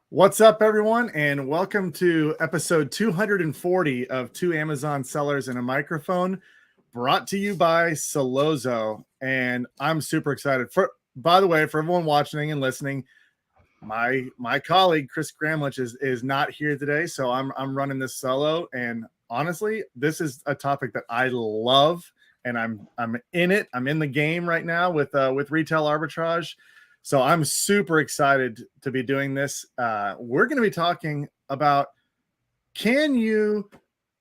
What's up, everyone, and welcome to episode 240 of Two Amazon Sellers and a Microphone, brought to you by Solozo. And I'm super excited. By the way, for everyone watching and listening, my colleague Chris Gramlich is not here today, so I'm running this solo. And honestly, this is a topic that I love, and I'm in it. I'm in the game right now with retail arbitrage. So I'm super excited to be doing this. We're going to be talking about, can you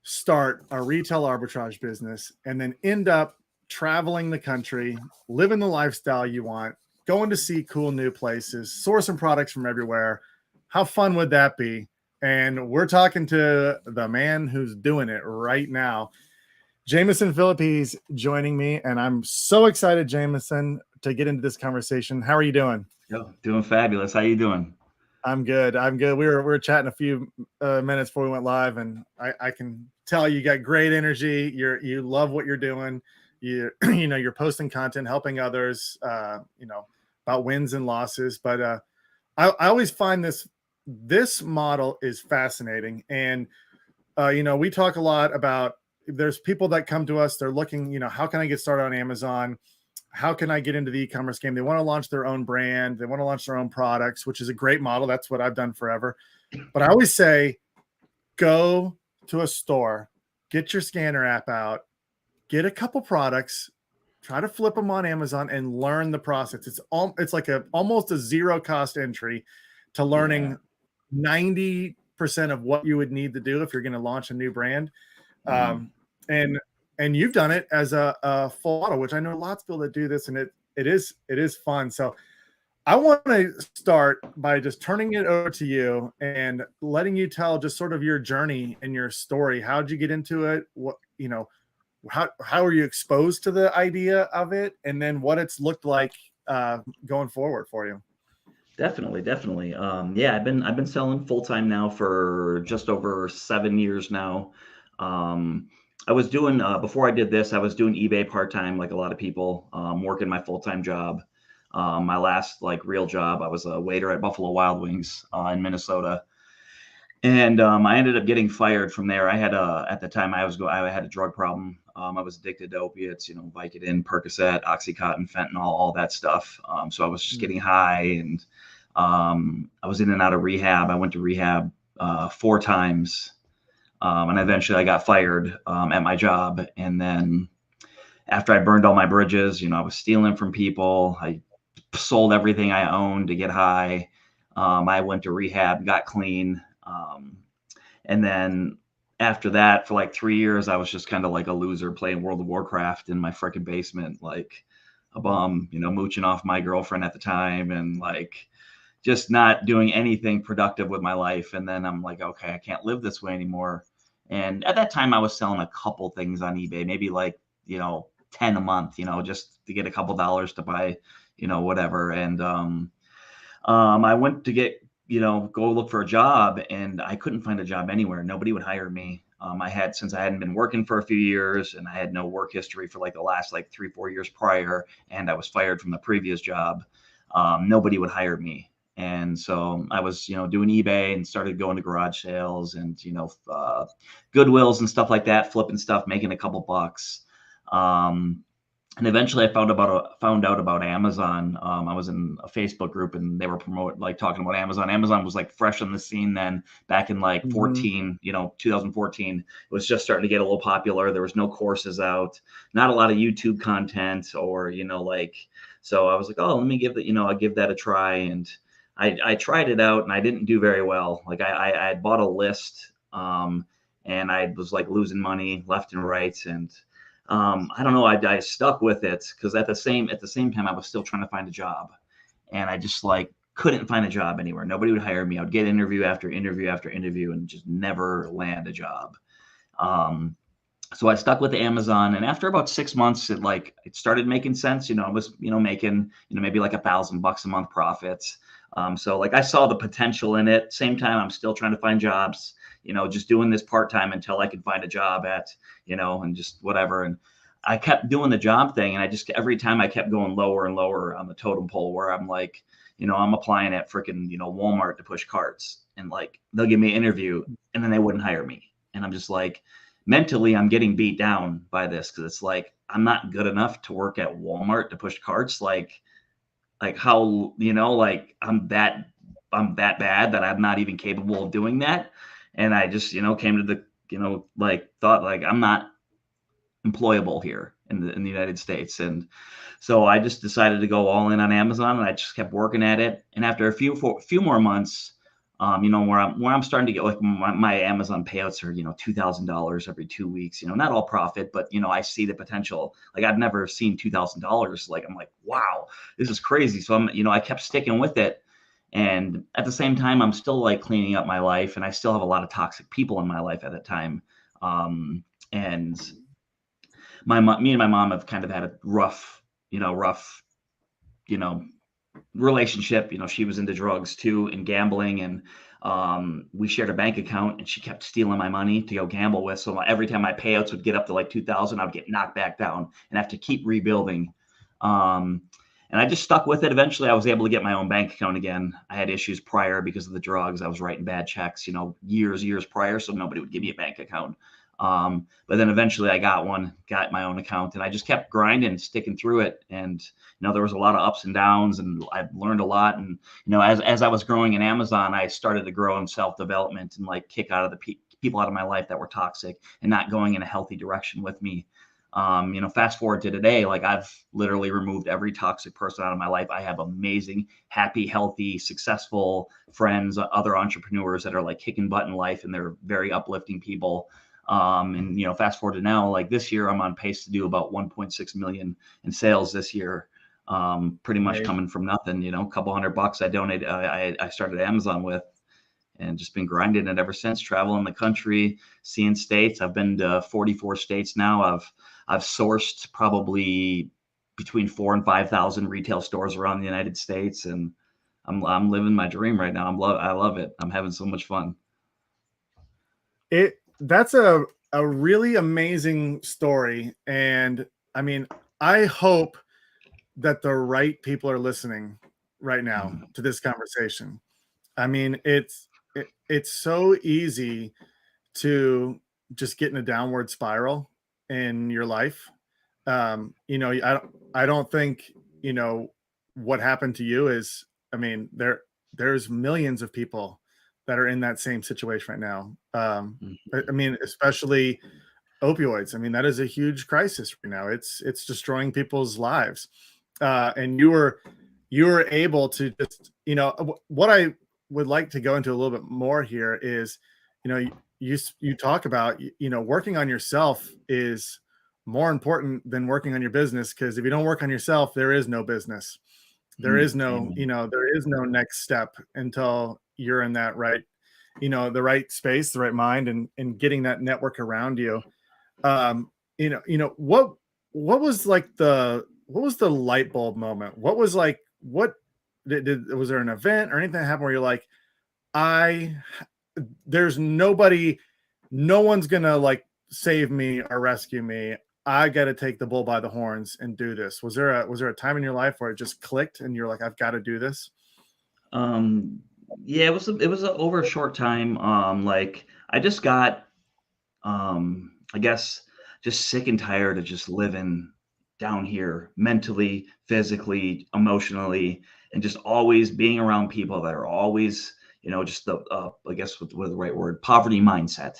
start a retail arbitrage business and then end up traveling the country, living the lifestyle you want, going to see cool new places, sourcing products from everywhere? How fun would that be? And we're talking to the man who's doing it right now. Jamison Philippi's joining me, and I'm so excited, Jamison, to get into this conversation. How are you doing? Doing fabulous. How you doing? I'm good. We were chatting a few minutes before we went live, and I can tell you got great energy. You love what you're doing. You're posting content, helping others. About wins and losses. But I always find this model is fascinating, and we talk a lot about. There's people that come to us. They're looking, how can I get started on Amazon? How can I get into the e-commerce game? They want to launch their own brand. They want to launch their own products, which is a great model. That's what I've done forever. But I always say, go to a store, get your scanner app out, get a couple products, try to flip them on Amazon and learn the process. It's like almost a zero cost entry to learning 90% of what you would need to do if you're going to launch a new brand. And you've done it as a full model, which I know lots of people that do this, and it is fun. So I want to start by just turning it over to you and letting you tell just sort of your journey and your story. How did you get into it? What, how were you exposed to the idea of it, and then what it's looked like going forward for you? Definitely. I've been selling full time now for just over 7 years now. I was doing before I did this, I was doing eBay part time, like a lot of people, working my full time job. My last real job, I was a waiter at Buffalo Wild Wings in Minnesota, and I ended up getting fired from there. I had at the time I had a drug problem. I was addicted to opiates, Vicodin, Percocet, OxyContin, fentanyl, all that stuff. So I was just getting high, and I was in and out of rehab. I went to rehab 4 times. And eventually I got fired at my job. And then after I burned all my bridges, I was stealing from people. I sold everything I owned to get high. I went to rehab, got clean. And then after that, for 3 years, I was just kind of like a loser playing World of Warcraft in my freaking basement, like a bum, mooching off my girlfriend at the time, and just not doing anything productive with my life. And then I'm like, okay, I can't live this way anymore. And at that time I was selling a couple things on eBay, maybe 10 a month, just to get a couple dollars to buy, whatever. And I went to go look for a job, and I couldn't find a job anywhere. Nobody would hire me. Since I hadn't been working for a few years, and I had no work history for the last 3-4 years prior, and I was fired from the previous job. Nobody would hire me. And so I was, doing eBay and started going to garage sales and, Goodwills and stuff like that, flipping stuff, making a couple bucks. And eventually I found out about Amazon. I was in a Facebook group, and they were talking about Amazon. Amazon was fresh on the scene then, back in 2014. It was just starting to get a little popular. There was no courses out, not a lot of YouTube content, or, so I was like, oh, let me give that a try. And I tried it out, and I didn't do very well. I had bought a list, and I was losing money left and right. And I don't know, I stuck with it, because at the same time I was still trying to find a job, and I just couldn't find a job anywhere. Nobody would hire me. I would get interview after interview after interview and just never land a job. So I stuck with Amazon, and after about 6 months, it started making sense. I was making maybe $1,000 a month profits. So I saw the potential in it. Same time, I'm still trying to find jobs, just doing this part-time until I could find a job at, and just whatever. And I kept doing the job thing, and every time I kept going lower and lower on the totem pole, where I'm I'm applying at freaking, Walmart to push carts, and like they'll give me an interview and then they wouldn't hire me. And I'm just like, mentally, I'm getting beat down by this because it's like, I'm not good enough to work at Walmart to push carts. Like how, like I'm that bad that I'm not even capable of doing that. And I just, came to the, like thought like I'm not employable here in the United States. And so I just decided to go all in on Amazon, and I just kept working at it. And after a few more months, where I'm starting to get like my Amazon payouts are, $2,000 every 2 weeks, not all profit, but, I see the potential. Like I've never seen $2,000. Like, I'm like, wow, this is crazy. So I kept sticking with it. And at the same time, I'm still like cleaning up my life, and I still have a lot of toxic people in my life at that time. And me and my mom have kind of had a rough, you know, relationship. She was into drugs too and gambling, and we shared a bank account, and she kept stealing my money to go gamble with. So every time my payouts would get up to like 2,000, I would get knocked back down and have to keep rebuilding. And I just stuck with it. Eventually, I was able to get my own bank account again. I had issues prior because of the drugs. I was writing bad checks, years prior, so nobody would give me a bank account. But then eventually I got my own account, and I just kept grinding, sticking through it. And, there was a lot of ups and downs, and I've learned a lot. And, as I was growing in Amazon, I started to grow in self-development and like kick out of the people out of my life that were toxic and not going in a healthy direction with me. Fast forward to today, like I've literally removed every toxic person out of my life. I have amazing, happy, healthy, successful friends, other entrepreneurs that are like kicking butt in life, and they're very uplifting people. And fast forward to now, like this year, I'm on pace to do about 1.6 million in sales this year. Pretty much coming from nothing, a couple $100 I donated, I started Amazon with, and just been grinding it ever since, traveling the country, seeing states. I've been to 44 states now. I've sourced probably between 4,000 and 5,000 retail stores around the United States, and I'm living my dream right now. I love it. I'm having so much fun. That's a really amazing story. And I mean, I hope that the right people are listening right now to this conversation. I mean, it's so easy to just get in a downward spiral in your life. I don't think, what happened to you is, I mean, there's millions of people that are in that same situation right now. I mean, especially opioids. I mean, that is a huge crisis right now. It's destroying people's lives. And you were able to just, what I would like to go into a little bit more here is, you talk about, working on yourself is more important than working on your business, because if you don't work on yourself, there is no business. There is no, there is no next step until you're in that right, the right space, the right mind, and getting that network around you. What was like what was the light bulb moment? What was like, was there an event or anything that happened where you're like, there's nobody, no one's gonna like save me or rescue me. I got to take the bull by the horns and do this. Was there a time in your life where it just clicked and you're like, I've got to do this? Yeah, it was over a short time. Like I just got, I guess, just sick and tired of just living down here mentally, physically, emotionally, and just always being around people that are always, just the, I guess what the right word, poverty mindset.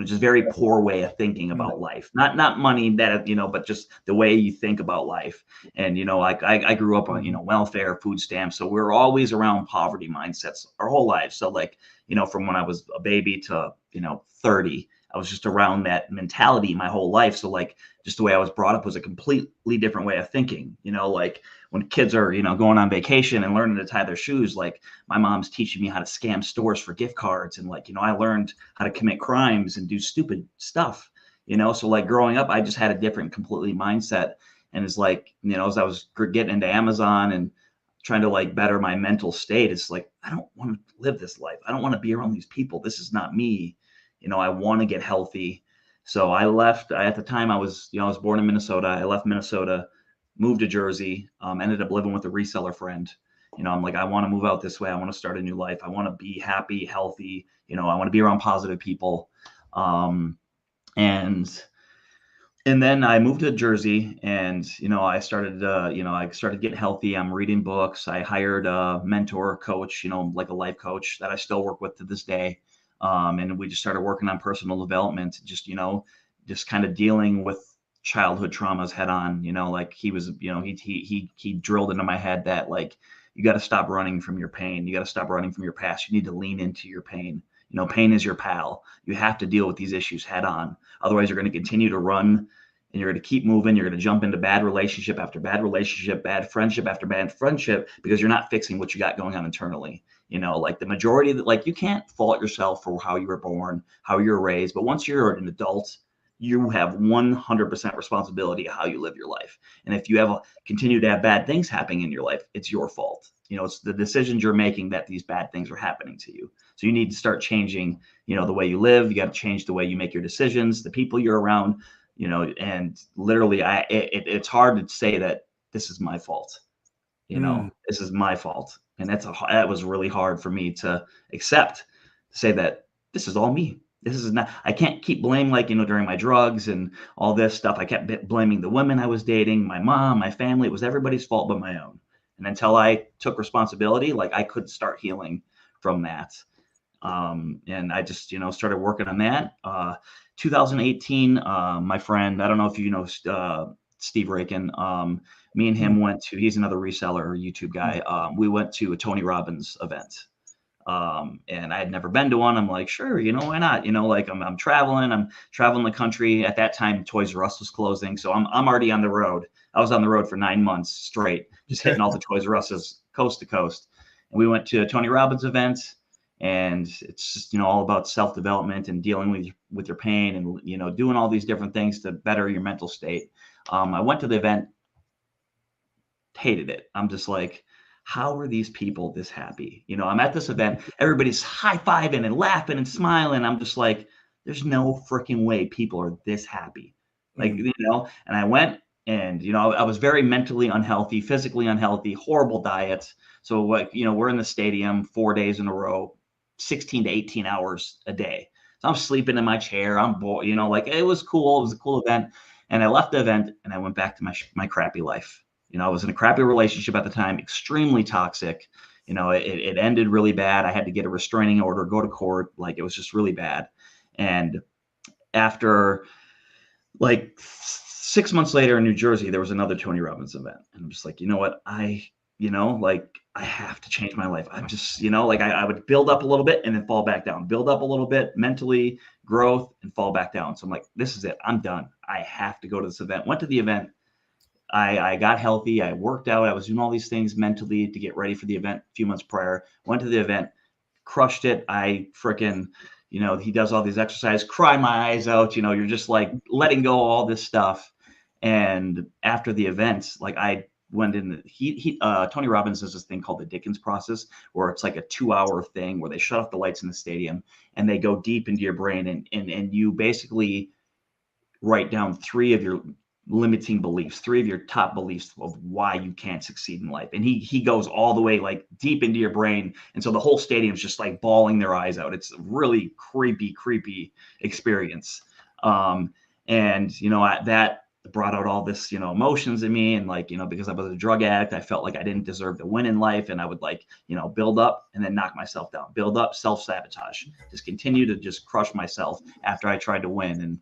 Just very poor way of thinking about life. Not money that, but just the way you think about life. And, like I grew up on, welfare, food stamps. So we're always around poverty mindsets our whole life. So like, from when I was a baby to, 30, I was just around that mentality my whole life. So like, just the way I was brought up was a completely different way of thinking. Like when kids are, going on vacation and learning to tie their shoes, like my mom's teaching me how to scam stores for gift cards. And like, I learned how to commit crimes and do stupid stuff, so like growing up, I just had a different completely mindset. And it's like, as I was getting into Amazon and trying to like better my mental state, it's like, I don't want to live this life. I don't want to be around these people. This is not me. I want to get healthy. So I left. At the time I was born in Minnesota. I left Minnesota, moved to Jersey, ended up living with a reseller friend. I'm like, I want to move out this way. I want to start a new life. I want to be happy, healthy. I want to be around positive people. And then I moved to Jersey, and I started getting healthy. I'm reading books. I hired a mentor coach, like a life coach that I still work with to this day. And we just started working on personal development, just kind of dealing with childhood traumas head on. Like he was, he drilled into my head that, like, you got to stop running from your pain. You got to stop running from your past. You need to lean into your pain. Pain is your pal. You have to deal with these issues head on. Otherwise, you're going to continue to run, and you're going to keep moving. You're going to jump into bad relationship after bad relationship, bad friendship after bad friendship, because you're not fixing what you got going on internally. Like the majority of it, like, you can't fault yourself for how you were born, how you were raised. But once you're an adult, you have 100% responsibility of how you live your life. And if you continue to have bad things happening in your life, it's your fault. It's the decisions you're making that these bad things are happening to you. So you need to start changing, the way you live. You got to change the way you make your decisions, the people you're around, and literally it's hard to say that this is my fault. This is my fault. And that was really hard for me to accept, to say that this is all me. This is not, I can't keep blame, like, during my drugs and all this stuff. I kept blaming the women I was dating, my mom, my family. It was everybody's fault but my own. And until I took responsibility, like, I could start healing from that. And I just, started working on that. 2018, my friend, I don't know if you know, Steve Rakin, me and him he's another reseller, YouTube guy. We went to a Tony Robbins event. And I had never been to one. I'm like, sure, why not? Like, I'm traveling the country. At that time, Toys R Us was closing. So I'm already on the road. I was on the road for 9 months straight, just hitting all the Toys R Us's coast to coast. And we went to a Tony Robbins event, and it's just, all about self-development and dealing with your pain, and, doing all these different things to better your mental state. I went to the event, hated it. I'm just like, how are these people this happy? I'm at this event, everybody's high-fiving and laughing and smiling. I'm just like, there's no freaking way people are this happy. Like, and I went, and, I was very mentally unhealthy, physically unhealthy, horrible diet. So what, we're in the stadium 4 days in a row, 16 to 18 hours a day. So I'm sleeping in my chair. I'm bored, like, it was cool. It was a cool event. And I left the event, and I went back to my crappy life. I was in a crappy relationship at the time, extremely toxic. It ended really bad. I had to get a restraining order, go to court. Like, it was just really bad. And after, like, 6 months later in New Jersey, there was another Tony Robbins event. And I'm just like, you know what? I have to change my life. I'm just, like, I would build up a little bit and then fall back down, build up a little bit mentally, growth, and fall back down. So I'm like, this is it. I'm done. I have to go to this event. Went to the event. I got healthy. I worked out. I was doing all these things mentally to get ready for the event a few months prior. Went to the event, crushed it. I freaking, he does all these exercises, cry my eyes out. You're just like letting go of all this stuff. And after the event, like, I went in, Tony Robbins does this thing called the Theickens Process, where it's like a 2-hour thing where they shut off the lights in the stadium and they go deep into your brain, and you basically write down 3 of your limiting beliefs, 3 of your top beliefs of why you can't succeed in life. And he goes all the way, like, deep into your brain. And so the whole stadium's just like bawling their eyes out. It's a really creepy experience. And, that brought out all this, emotions in me. And, like, because I was a drug addict, I felt like I didn't deserve to win in life. And I would, like, build up and then knock myself down, build up, self-sabotage, just continue to just crush myself after I tried to win. And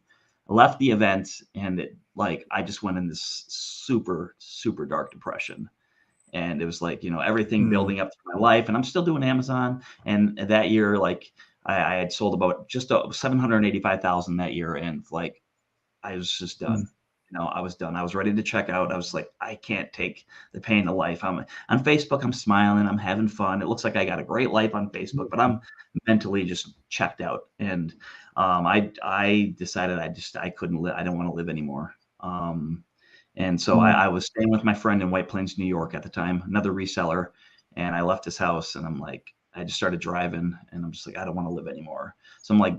I left the event, and I just went in this super dark depression. And it was like, everything building up to my life, and I'm still doing Amazon. And that year, like, I had sold about just 785,000 that year. And, like, I was just done. I was done. I was ready to check out. I was like, I can't take the pain of life. I'm on Facebook. I'm smiling. I'm having fun. It looks like I got a great life on Facebook, but I'm mentally just checked out. And I decided I couldn't live. I don't want to live anymore. And so I was staying with my friend in White Plains, New York at the time, another reseller. And I left his house, and I'm like, I just started driving, and I'm just like, I don't want to live anymore. So I'm like,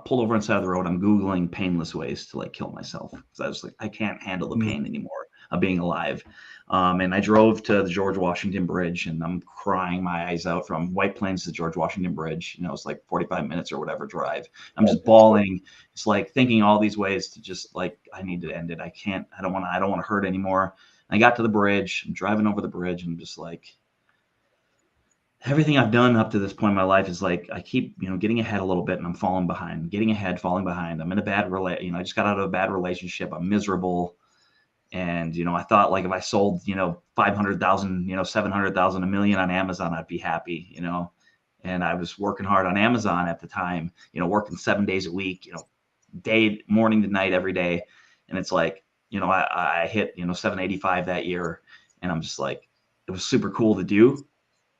pulled over on the side of the road. I'm Googling painless ways to, like, kill myself, because I was like, I can't handle the pain anymore. of being alive. And I drove to the George Washington Bridge, and I'm crying my eyes out from White Plains to George Washington Bridge. It's like 45 minutes or whatever drive. I'm just bawling. It's like thinking all these ways to just like, I need to end it. I can't, I don't want to hurt anymore. I got to the bridge. I'm driving over the bridge, and I'm just like, everything I've done up to this point in my life is like, I keep, getting ahead a little bit, and I'm falling behind, getting ahead, falling behind. I'm in a bad I just got out of a bad relationship. I'm miserable. And, I thought like if I sold, 500,000, 700,000, a million on Amazon, I'd be happy, and I was working hard on Amazon at the time, working 7 days a week, day, morning to night, every day. And it's like, I hit, 785 that year, and I'm just like, it was super cool to do.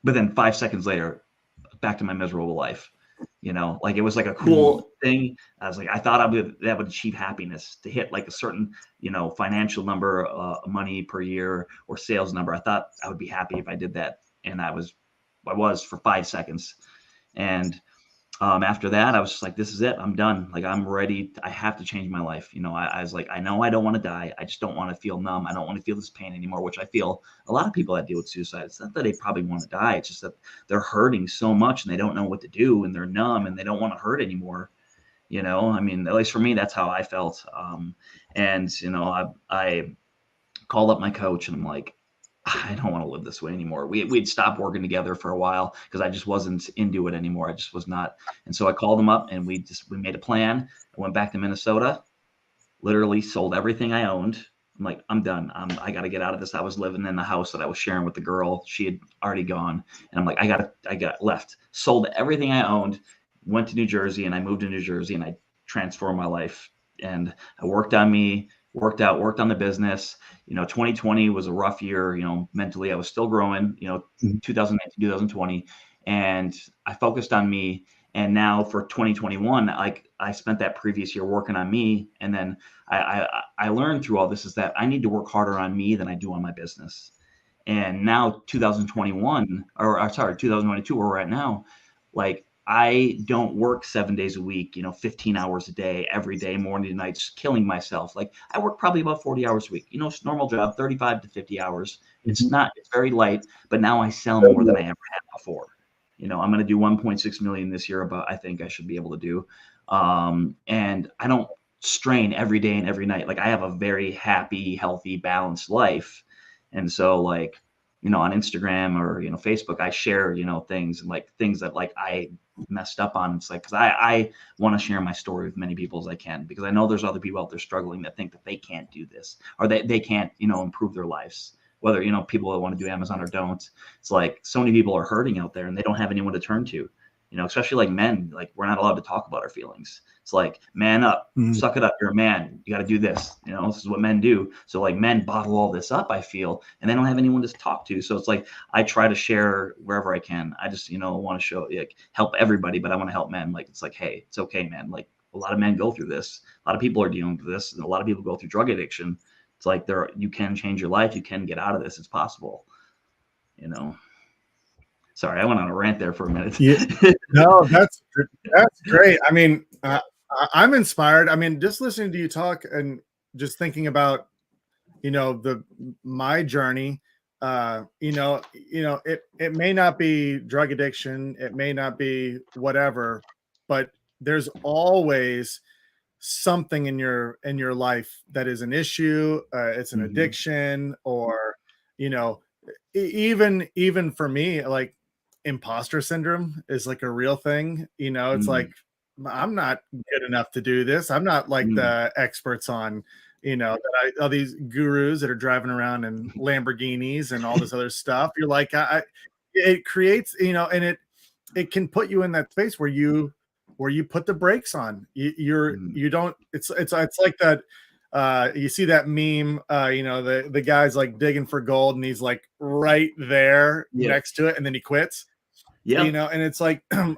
But then 5 seconds later, back to my miserable life. Like it was like a cool thing. I was like, I thought that would achieve happiness to hit like a certain, financial number, money per year or sales number. I thought I would be happy if I did that. And I was for 5 seconds. And after that, I was just like, this is it. I'm done. Like, I'm ready. I have to change my life. I was like, I know I don't want to die. I just don't want to feel numb. I don't want to feel this pain anymore, which I feel a lot of people that deal with suicide. It's not that they probably want to die. It's just that they're hurting so much and they don't know what to do, and they're numb and they don't want to hurt anymore. I mean, at least for me, that's how I felt. And, I called up my coach, and I'm like, I don't want to live this way anymore. We'd stopped working together for a while because I just wasn't into it anymore. I just was not. And so I called him up, and we made a plan. I went back to Minnesota, literally sold everything I owned. I'm like, I'm done. I got to get out of this. I was living in the house that I was sharing with the girl. She had already gone. And I'm like, I got left, sold everything I owned, went to New Jersey, and I moved to New Jersey, and I transformed my life. And I worked on me, worked on the business. 2020 was a rough year. Mentally, I was still growing, 2019, 2020. And I focused on me. And now for 2021, like I spent that previous year working on me. And then I learned through all this is that I need to work harder on me than I do on my business. And now 2021, or sorry, 2022, where we're at now, like I don't work 7 days a week, 15 hours a day, every day, morning to night, just killing myself. Like I work probably about 40 hours a week, it's a normal job, 35 to 50 hours. It's very light, but now I sell more than I ever had before. I'm going to do 1.6 million this year, but I think I should be able to do. And I don't strain every day and every night. Like I have a very happy, healthy, balanced life. And so like, on Instagram or, Facebook, I share, things and like things that like I messed up on. It's like, cause I want to share my story with many people as I can, because I know there's other people out there struggling that think that they can't do this, or they can't, improve their lives. Whether, people that want to do Amazon or don't. It's like so many people are hurting out there and they don't have anyone to turn to, especially like men. Like we're not allowed to talk about our feelings. It's like, man up, suck it up. You're a man. You got to do this. This is what men do. So like men bottle all this up, I feel, and they don't have anyone to talk to. So it's like, I try to share wherever I can. I just, want to show, like, help everybody, but I want to help men. Like, it's like, hey, it's okay, man. Like a lot of men go through this. A lot of people are dealing with this. And a lot of people go through drug addiction. It's like you can change your life. You can get out of this. It's possible, Sorry, I went on a rant there for a minute. Yeah, no, that's great. I mean, I'm inspired. I mean, just listening to you talk and just thinking about, my journey. It may not be drug addiction. It may not be whatever, but there's always something in your life that is an issue. It's an addiction, or even for me, like imposter syndrome is like a real thing. It's like, I'm not good enough to do this. I'm not like the experts on, all these gurus that are driving around in Lamborghinis and all this other stuff. You're like, it creates, and it can put you in that space where you put the brakes on. You don't. It's like that. You see that meme, the guy's like digging for gold and he's like right there next to it, and then he quits. Yeah. And it's like, I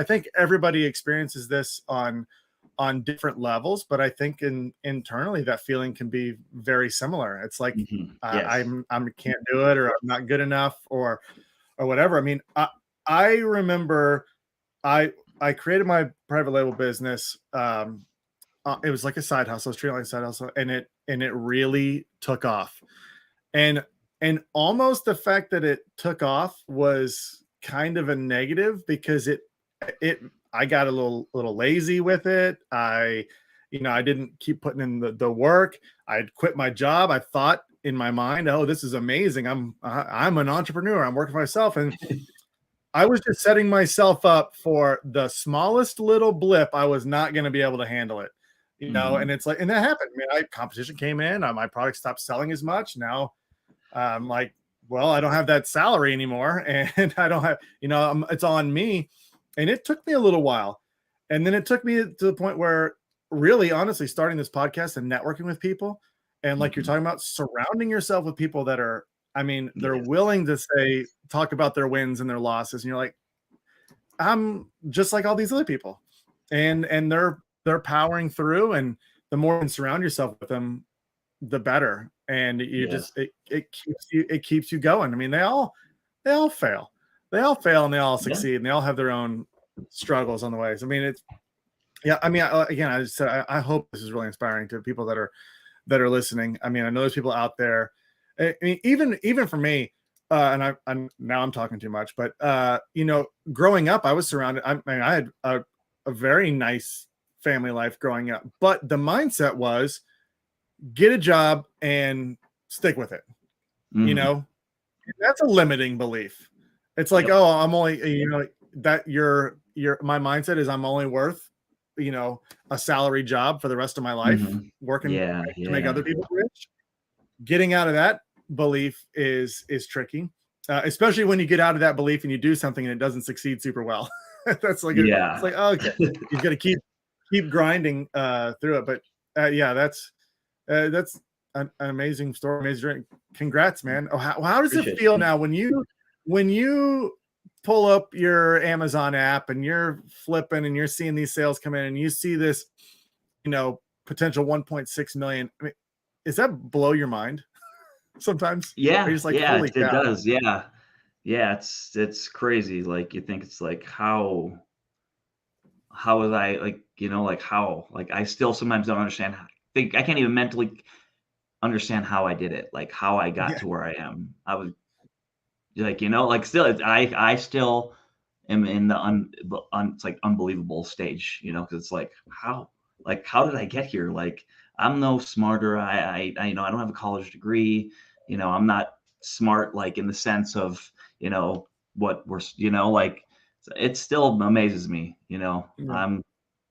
think everybody experiences this on different levels, but I think internally that feeling can be very similar. It's like, I can't do it, or I'm not good enough, or whatever. I mean, I remember I created my private label business it was like a side hustle. I was treating it like a side hustle, and it really took off. And almost the fact that it took off was kind of a negative, because I got a little lazy with it. I didn't keep putting in the work. I'd quit my job. I thought in my mind, oh, this is amazing. I'm an entrepreneur. I'm working for myself. And I was just setting myself up for the smallest little blip. I was not going to be able to handle it, and it's like, and that happened. I mean, competition came in, my product stopped selling as much. Now I'm like, well, I don't have that salary anymore, and I don't have, it's on me. And it took me a little while. And then it took me to the point where, really, honestly, starting this podcast and networking with people, and like you're talking about, surrounding yourself with people that are, they're willing to talk about their wins and their losses. And you're like, I'm just like all these other people, and they're powering through. And the more you can surround yourself with them, the better. And you just, it keeps you going. I mean, they all fail. They all fail and they all succeed, and they all have their own struggles on the way. So, again, I just said, I hope this is really inspiring to people that are listening. I know there's people out there. I mean, even for me, and now I'm talking too much, but growing up, I was surrounded. I had a very nice family life growing up, but the mindset was get a job and stick with it. That's a limiting belief. It's like, oh, I'm only, that my mindset is I'm only worth, a salary job for the rest of my life, working to make other people rich. Getting out of that belief is tricky, especially when you get out of that belief and you do something and it doesn't succeed super well. That's like, it's like, oh, okay, you've got to keep grinding through it. But that's an amazing story, amazing journey. Congrats, man. Oh, how does it feel now when you pull up your Amazon app and you're flipping and you're seeing these sales come in and you see this, potential 1.6 million? Does that blow your mind sometimes? Yeah. You're just like, Yeah, holy it cow. does. Yeah. Yeah. It's crazy. Like, you think it's like, how was I, how, I still sometimes don't understand. I can't even mentally understand how I did it. Like, how I got to where I am. I was still, I still am in the it's like unbelievable stage, because it's like, how did I get here? Like, I'm no smarter. I I don't have a college degree. I'm not smart, like, in the sense of, what we're, it still amazes me. I'm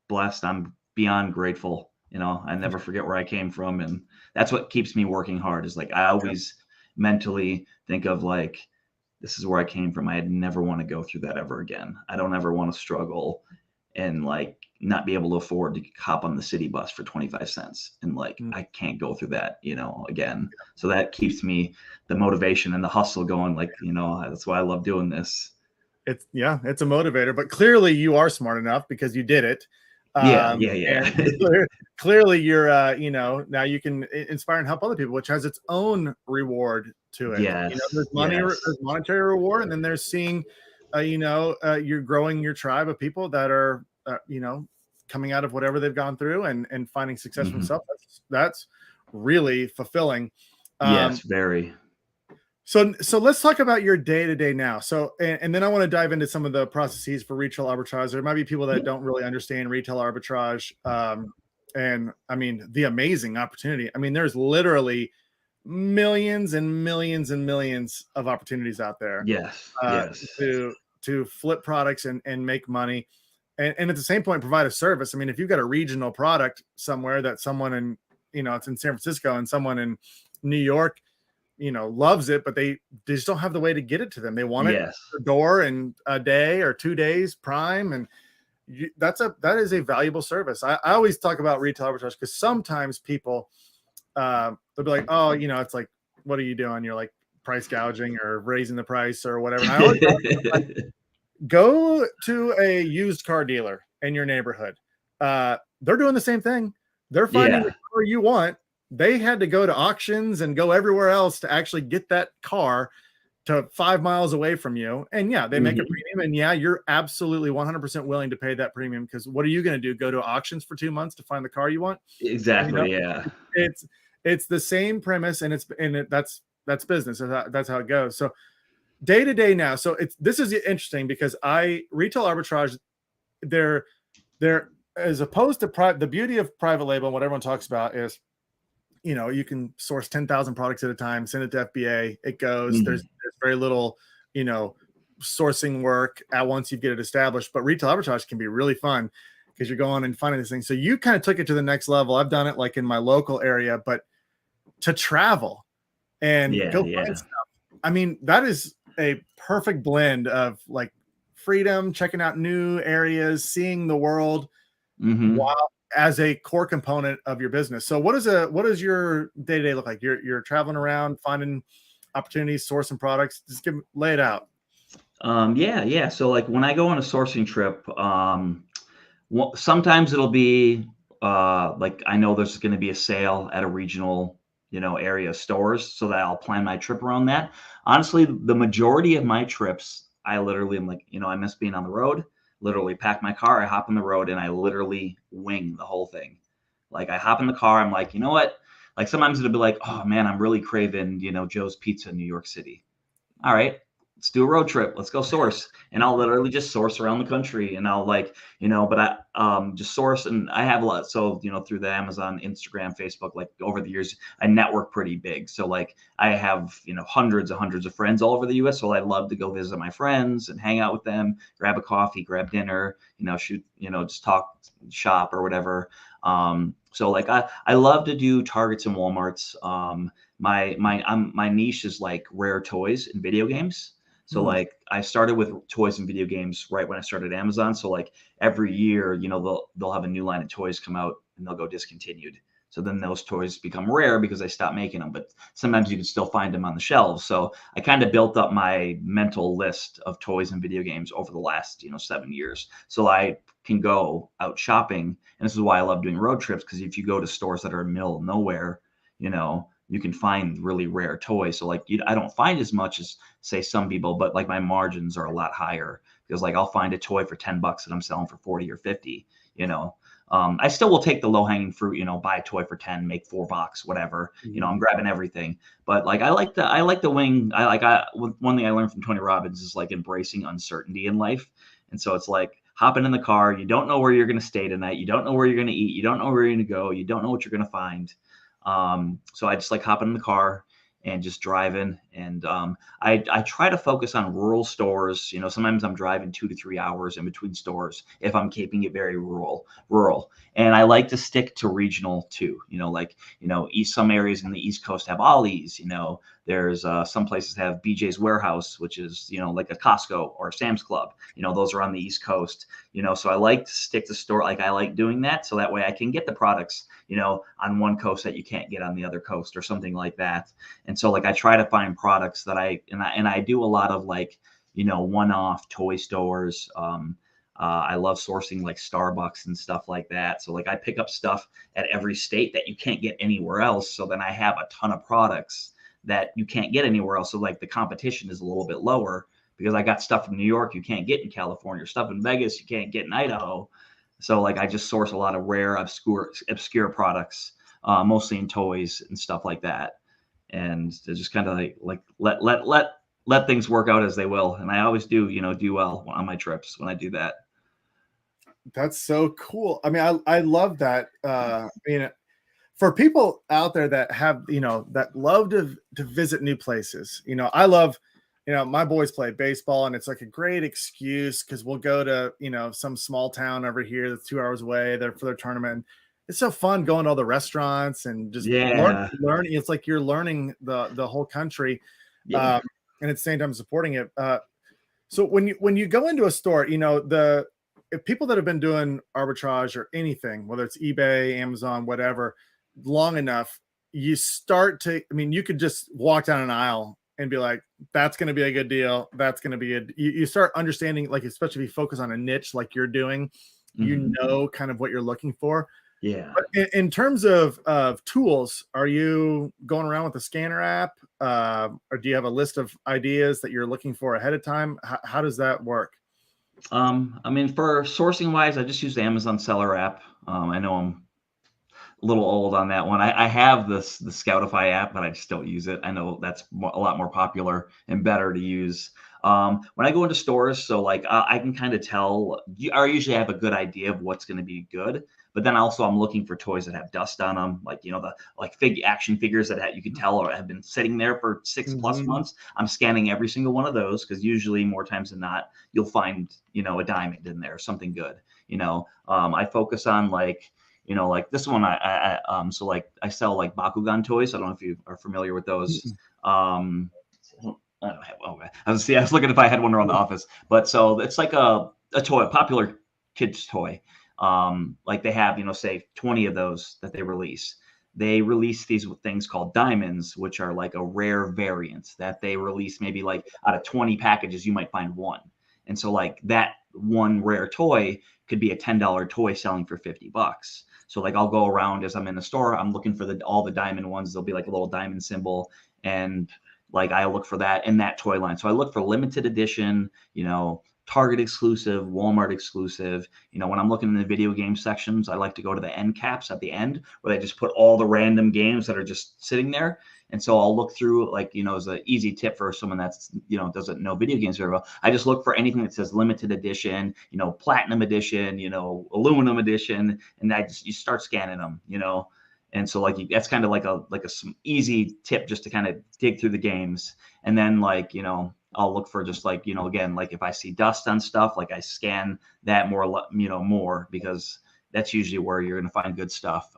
blessed. I'm beyond grateful. I never forget where I came from. And that's what keeps me working hard, is like, I always mentally think of, like, this is where I came from. I never want to go through that ever again. I don't ever want to struggle and, like, not be able to afford to hop on the city bus for 25 cents. And, like, I can't go through that, again. So that keeps me, the motivation and the hustle going. Like, that's why I love doing this. It's a motivator, but clearly you are smart enough because you did it. Yeah. And clearly you're, now you can inspire and help other people, which has its own reward to it. Yes. There's there's monetary reward, and then there's seeing, you're growing your tribe of people that are, coming out of whatever they've gone through and finding success for themselves. That's really fulfilling. Yes, very. So let's talk about your day-to-day now. So, and then I want to dive into some of the processes for retail arbitrage. There might be people that don't really understand retail arbitrage. And the amazing opportunity. There's literally millions and millions and millions of opportunities out there. Yes. To flip products and make money. And at the same point, provide a service. If you've got a regional product somewhere that someone in, it's in San Francisco and someone in New York, loves it, but they just don't have the way to get it to them. They want it at the door in a day or 2 days prime. And that is a valuable service. I always talk about retail arbitrage because sometimes people, they'll be like, oh, it's like, what are you doing? You're like price gouging or raising the price or whatever. And I always like, go to a used car dealer in your neighborhood. They're doing the same thing. They're finding the car you want. They had to go to auctions and go everywhere else to actually get that car to 5 miles away from you, and yeah, they make a Mhm. premium, and yeah, you're absolutely 100% willing to pay that premium, because what are you going to do? Go to auctions for 2 months to find the car you want? You know, Exactly, yeah. it's it's the same premise, and that's business. That's how it goes. So day to day now. So this is interesting because I retail arbitrage. They're as opposed to the beauty of private label and what everyone talks about is, you can source 10,000 products at a time, send it to FBA, it goes. Mhm. There's very little, sourcing work at once you get it established. But retail arbitrage can be really fun because you're going and finding these things. So you kind of took it to the next level. I've done it like in my local area, but to travel and Yeah, go find yeah. stuff. I mean, that is a perfect blend of like freedom, checking out new areas, seeing the world, Mhm. while as a core component of your business. So what does your day-to-day look like? You're traveling around, finding opportunities, sourcing products. Just lay it out. Yeah, yeah. So like when I go on a sourcing trip, sometimes it'll be like I know there's going to be a sale at a regional, area stores, so that I'll plan my trip around that. Honestly, the majority of my trips, I literally am like, I miss being on the road. Literally pack my car, I hop on the road, and I literally wing the whole thing. Like I hop in the car, I'm like, you know what? Like sometimes it'll be like, oh man, I'm really craving, Joe's Pizza in New York City. All right, let's do a road trip. Let's go source. And I'll literally just source around the country, and I'll like, but I just source, and I have a lot. So, through the Amazon, Instagram, Facebook, like over the years, I network pretty big. So like I have, hundreds of friends all over the US. So I love to go visit my friends and hang out with them, grab a coffee, grab dinner, shoot, just talk shop or whatever. So like I love to do Targets and Walmarts. My niche is like rare toys and video games. So Hmm. like I started with toys and video games right when I started Amazon. So like every year, they'll have a new line of toys come out and they'll go discontinued. So then those toys become rare because they stop making them, but sometimes you can still find them on the shelves. So I kind of built up my mental list of toys and video games over the last, 7 years. So I can go out shopping. And this is why I love doing road trips, because if you go to stores that are in the middle of nowhere, you can find really rare toys. So like I don't find as much as say some people, but like my margins are a lot higher because like I'll find a toy for $10 that I'm selling for 40 or 50, you know. I still will take the low hanging fruit, buy a toy for 10, make $4, whatever, Mhm. I'm grabbing everything. But like, I like the wing. One thing I learned from Tony Robbins is like embracing uncertainty in life. And so it's like hopping in the car. You don't know where you're going to stay tonight. You don't know where you're going to eat. You don't know where you're going to go. You don't know what you're going to find. So I just like hopping in the car and just driving. And I try to focus on rural stores. Sometimes I'm driving 2 to 3 hours in between stores if I'm keeping it very rural. And I like to stick to regional too. Like, some areas in the East Coast have Ollie's, there's some places have BJ's Warehouse, which is, like a Costco or a Sam's Club. Those are on the East Coast. So I like to stick to store. Like I like doing that. So that way I can get the products, on one coast that you can't get on the other coast or something like that. And so like I try to find products that I do a lot of like, one-off toy stores. I love sourcing like Starbucks and stuff like that. So like I pick up stuff at every state that you can't get anywhere else. So then I have a ton of products that you can't get anywhere else. So like the competition is a little bit lower because I got stuff from New York you can't get in California, stuff in Vegas you can't get in Idaho. So like I just source a lot of rare, obscure products, mostly in toys and stuff like that, and to just kind of like let things work out as they will. And I always do well on my trips when I do that. That's so cool. I mean, I love that. For people out there that have, that love to visit new places, I love, my boys play baseball, and it's like a great excuse because we'll go to, some small town over here that's 2 hours away there for their tournament. It's so fun going to all the restaurants and just Yeah, learning. It's like you're learning the whole country, yeah. um, and at the same time supporting it. So when you go into a store, the if people that have been doing arbitrage or anything, whether it's eBay, Amazon, whatever, long enough, you start to, I mean, you could just walk down an aisle and be like, that's going to be a good deal. That's going to be you start understanding, like, especially if you focus on a niche like you're doing, Hmm. kind of what you're looking for. Yeah. But in terms of tools, are you going around with the scanner app, or do you have a list of ideas that you're looking for ahead of time? How does that work? I mean, for sourcing wise, I just use the Amazon Seller app. I know I'm a little old on that one. I have the Scoutify app, but I just don't use it. I know that's a lot more popular and better to use. When I go into stores, so like I can kind of tell. I usually have a good idea of what's going to be good, but then also I'm looking for toys that have dust on them, like the action figures that you can tell or have been sitting there for 6+ Mhm. months. I'm scanning every single one of those because usually more times than not you'll find a diamond in there, something good. I focus on like this one, so like I sell like Bakugan toys. I don't know if you are familiar with those. Mhm. I don't have. Oh, I was looking if I had one around the office, but so it's like a toy, a popular kids toy. Like they have, say 20 of those that they release. They release these things called diamonds, which are like a rare variant that they release. Maybe like out of 20 packages, you might find one. And so like that one rare toy could be a $10 toy selling for $50. So like I'll go around as I'm in the store, I'm looking for all the diamond ones. There'll be like a little diamond symbol, and like I look for that in that toy line. So I look for limited edition, Target exclusive, Walmart exclusive. When I'm looking in the video game sections, I like to go to the end caps at the end where they just put all the random games that are just sitting there. And so I'll look through, like, as an easy tip for someone that's, doesn't know video games very well. I just look for anything that says limited edition, platinum edition, aluminum edition, and you start scanning them, And so like that's kind of like some easy tip just to kind of dig through the games. And then like, I'll look for just like, again, like if I see dust on stuff, like I scan that more because that's usually where you're going to find good stuff.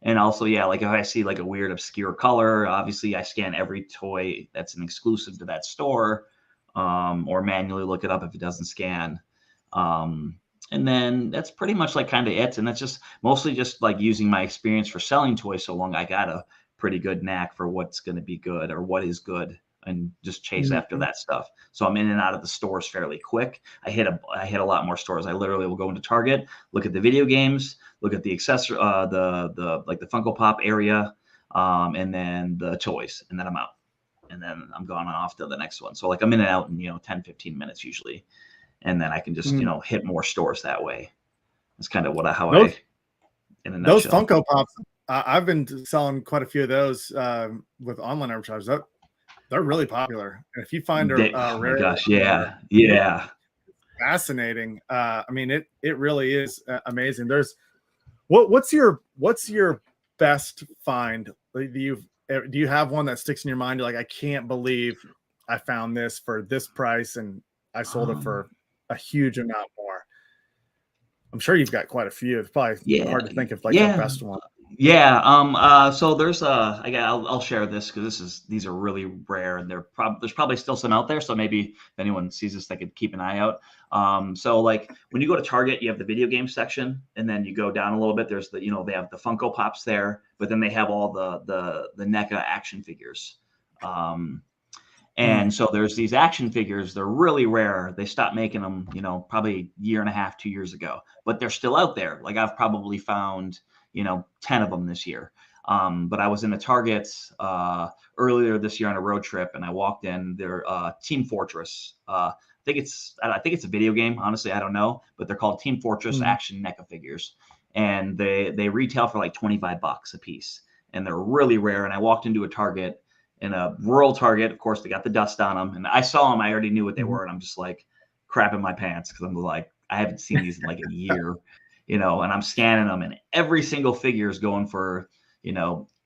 And also, yeah, like if I see like a weird obscure color, obviously I scan every toy that's an exclusive to that store, or manually look it up if it doesn't scan. And then that's pretty much like kind of it. And that's just mostly just like using my experience for selling toys so long. I got a pretty good knack for what's going to be good or what is good, and just chase after Mhm. that stuff. So I'm in and out of the stores fairly quick. I hit a lot more stores. I literally will go into Target, look at the video games, look at the accessory, the like the Funko Pop area, and then the toys, and then I'm out. And then I'm going off to the next one. So like I'm in and out in 10, 15 minutes usually, and then I can just Mhm. hit more stores that way. That's kind of how Those I, in a those nutshell. Funko Pops, I've been selling quite a few of those with online arbitrage. They're really popular. And if you find a Oh my rare gosh, one there, yeah, yeah. fascinating. I mean, it really is amazing. What's your best find that do you have one that sticks in your mind? You're like, I can't believe I found this for this price and I sold it Um, for a huge amount more. I'm sure you've got quite a few. It's probably yeah, hard to think of like the yeah. best one. Yeah. So there's I'll share this because these are really rare, and there's probably still some out there. So maybe if anyone sees this, they could keep an eye out. So like when you go to Target, you have the video game section, and then you go down a little bit. There's they have the Funko Pops there, but then they have all the NECA action figures. Um, Mm. and so there's these action figures. They're really rare. They stopped making them, probably a year and a half, 2 years ago, but they're still out there. Like I've probably found, 10 of them this year. But I was in a Target earlier this year on a road trip, and I walked in their Team Fortress. I think it's a video game. Honestly, I don't know, but they're called Team Fortress Mm. Action NECA figures, and they retail for like $25 a piece, and they're really rare. And I walked into a Target, in a rural Target. Of course, they got the dust on them, and I saw them. I already knew what they Mhm. were, and I'm just like crapping my pants because I'm like, I haven't seen these in like a year. And I'm scanning them, and every single figure is going for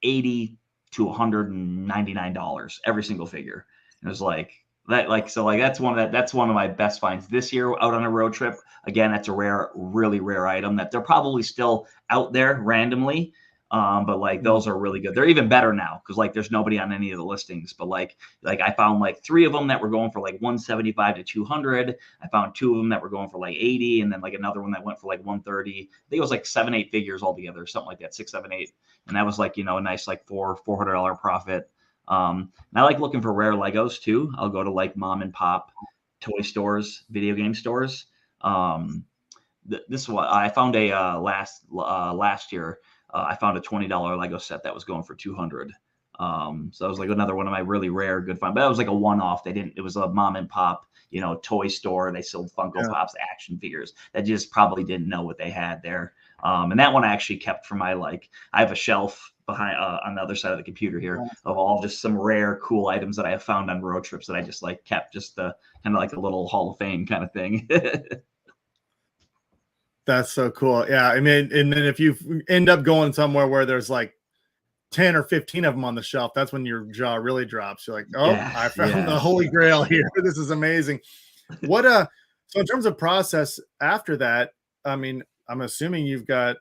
80 to $199, every single figure. And it was like that, like so, like that's one of my best finds this year out on a road trip. Again, that's a really rare item that they're probably still out there randomly, but like Mm. those are really good. They're even better now because like there's nobody on any of the listings. But like I found like 3 of them that were going for like 175 to 200. I found 2 of them that were going for like 80, and then like another one that went for like 130. I think it was like 7, 8 figures altogether, something like that, 6, 7, 8, and that was like a nice like $400 profit. And I like looking for rare Legos too. I'll go to like mom and pop toy stores, video game stores. Um, this one I found a last year. I found a $20 Lego set that was going for 200. So it was like another one of my really rare good finds. But it was like a one-off. It was a mom and pop, toy store. They sold Funko Yeah. Pops action figures that just probably didn't know what they had there. And that one I actually kept for my, I have a shelf behind on the other side of the computer here of all just some rare cool items that I have found on road trips that I just kept just kind of like a little Hall of Fame kind of thing. That's so cool. Yeah. I mean, and then if you end up going somewhere where there's like 10 or 15 of them on the shelf, that's when your jaw really drops. You're like, oh, Yes, I found the yes. holy grail here. This is amazing. So in terms of process after that, I mean, I'm assuming you've got,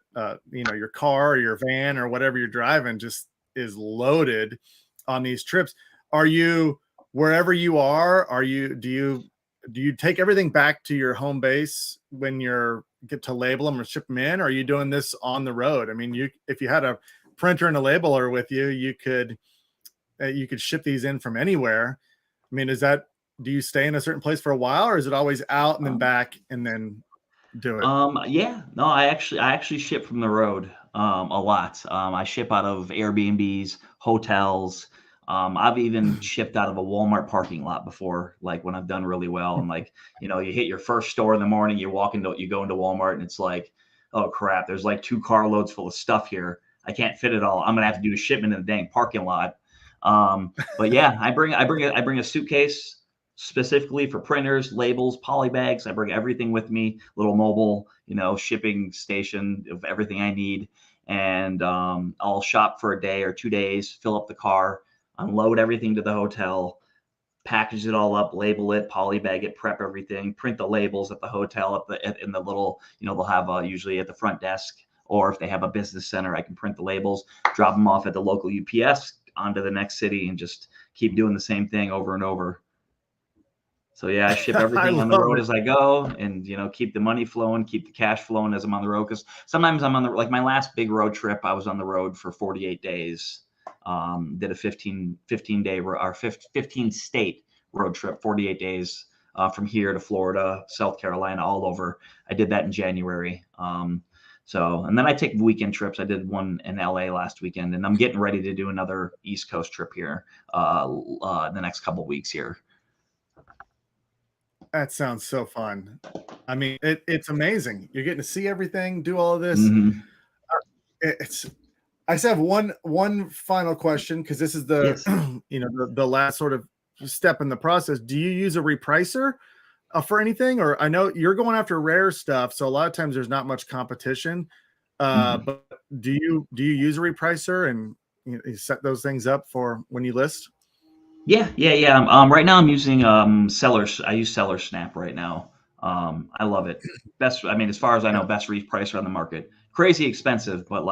your car or your van or whatever you're driving just is loaded on these trips. Are you, wherever you are, do you take everything back to your home base when you're get to label them or ship them in? Or are you doing this on the road? I mean, if you had a printer and a labeler with you, you could ship these in from anywhere. I mean, do you stay in a certain place for a while, or is it always out and then back and then do it? Yeah, no, I actually ship from the road a lot. I ship out of Airbnbs, hotels. I've even shipped out of a Walmart parking lot before, like when I've done really well. And you hit your first store in the morning, you go into Walmart and it's like, oh crap, there's like 2 carloads full of stuff here. I can't fit it all. I'm gonna have to do a shipment in the dang parking lot. But yeah, I bring a suitcase specifically for printers, labels, poly bags. I bring everything with me, little mobile, shipping station of everything I need. And I'll shop for a day or 2 days, fill up the car, unload everything to the hotel, package it all up, label it, poly bag it, prep everything, print the labels at the hotel in the little, they'll have usually at the front desk, or if they have a business center, I can print the labels, drop them off at the local UPS onto the next city, and just keep doing the same thing over and over. So yeah, I ship I everything on the love road it. as I go, and keep the money flowing, keep the cash flowing as I'm on the road. Because sometimes I'm on the my last big road trip, I was on the road for 48 days. Did a 15 day or 15 state road trip, 48 days from here to Florida, South Carolina, all over. I did that in January. And then I take weekend trips. I did one in LA last weekend, and I'm getting ready to do another East Coast trip here the next couple weeks here. That sounds so fun. I mean, it's amazing. You're getting to see everything, do all of this. Mm-hmm. I just have one final question, because this is the Yes. the last sort of step in the process. Do you use a repricer for anything? Or I know you're going after rare stuff, so a lot of times there's not much competition. But do you use a repricer and you set those things up for when you list? Yeah. Right now I'm using Sellers. I use Seller Snap right now. I love it. As far as I know, best repricer on the market. Crazy expensive, but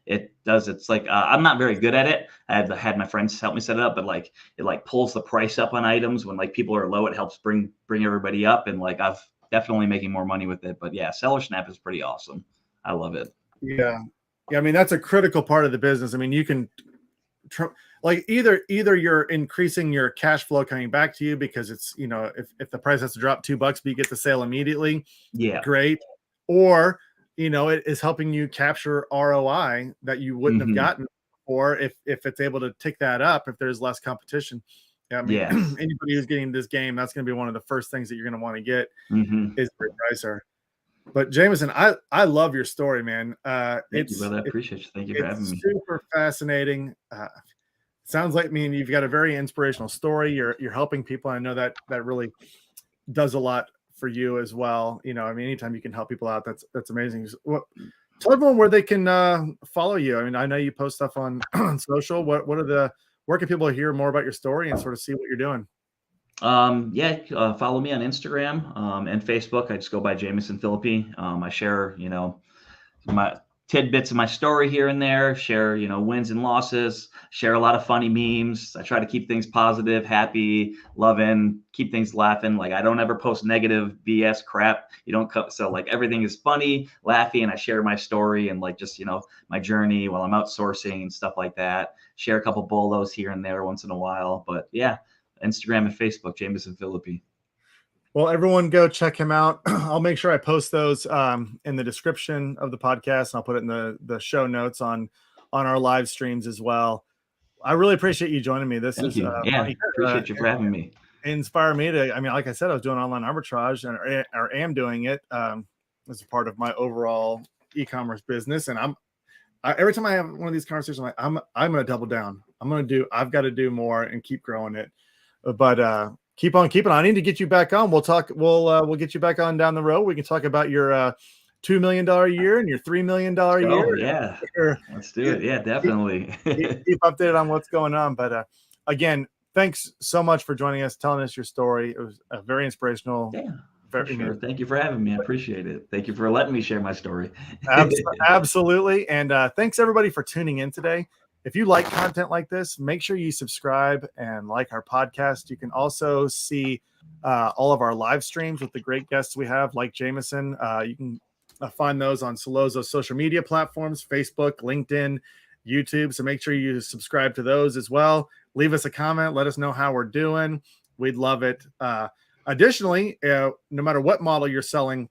it's I'm not very good at it. I've had my friends help me set it up, but it pulls the price up on items when people are low. It helps bring everybody up, and I've definitely making more money with it. But yeah, Seller Snap is pretty awesome. I love it. Yeah. I mean, that's a critical part of the business. I mean, you can either you're increasing your cash flow coming back to you, because it's, if the price has to drop $2 but you get the sale immediately, Yeah. great. Or it is helping you capture ROI that you wouldn't have gotten before if it's able to tick that up, if there's less competition. Yeah, I mean, Yes. anybody who's getting this game, that's going to be one of the first things that you're going to want to get is the repricer. But Jamison, I love your story, man. Thank you, brother. I appreciate you. Thank you for having me. Super fascinating. Sounds like you've got a very inspirational story. You're helping people. I know that really does a lot for you as well. Anytime you can help people out, that's amazing. Tell everyone where they can follow you. I mean, I know you post stuff on social. Where can people hear more about your story and sort of see what you're doing? Follow me on Instagram and Facebook. I just go by Jamison Philippi. I share, my tidbits of my story here and there, share, wins and losses, share a lot of funny memes. I try to keep things positive, happy, loving, keep things laughing. I don't ever post negative BS crap. So everything is funny, laughy, and I share my story and just, my journey while I'm outsourcing and stuff like that. Share a couple bolos here and there once in a while. But yeah, Instagram and Facebook, Jamison Philippi. Well, everyone go check him out. I'll make sure I post those in the description of the podcast. And I'll put it in the show notes on our live streams as well. I really appreciate you joining me. This Thank is you. Yeah, appreciate you for having me. Inspire me to. I mean, like I said, I was doing online arbitrage and or am doing it as a part of my overall e-commerce business. And every time I have one of these conversations, I'm going to double down. I've got to do more and keep growing it. But keep on keeping on. I need to get you back on. We'll get you back on down the road. We can talk about your $2 million a year and your $3 million a year. Oh, yeah. Let's do it. Yeah, definitely. keep updated on what's going on. But again, thanks so much for joining us, telling us your story. It was very inspirational. Yeah, for sure. Thank you for having me. I appreciate it. Thank you for letting me share my story. Absolutely. And thanks everybody for tuning in today. If you like content like this, make sure you subscribe and like our podcast. You can also see all of our live streams with the great guests we have, like Jamison. You can find those on Celozo's social media platforms, Facebook, LinkedIn, YouTube. So make sure you subscribe to those as well. Leave us a comment. Let us know how we're doing. We'd love it. Additionally, no matter what model you're selling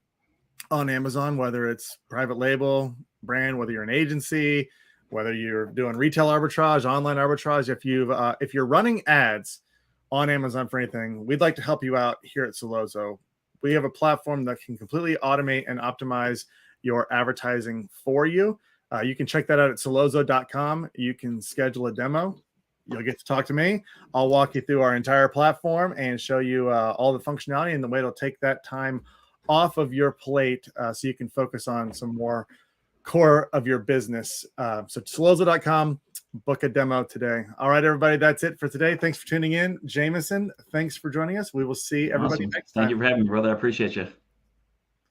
on Amazon, whether it's private label, brand, whether you're an agency, whether you're doing retail arbitrage, online arbitrage, if you're running ads on Amazon for anything, we'd like to help you out here at Celozo. We have a platform that can completely automate and optimize your advertising for you. You can check that out at celozo.com. You can schedule a demo. You'll get to talk to me. I'll walk you through our entire platform and show you all the functionality and the way it'll take that time off of your plate so you can focus on some more core of your business. So celozo.com, book a demo today. All right, everybody, that's it for today. Thanks for tuning in. Jamison, thanks for joining us. We will see everybody next time. Thank you for having me, brother. I appreciate you.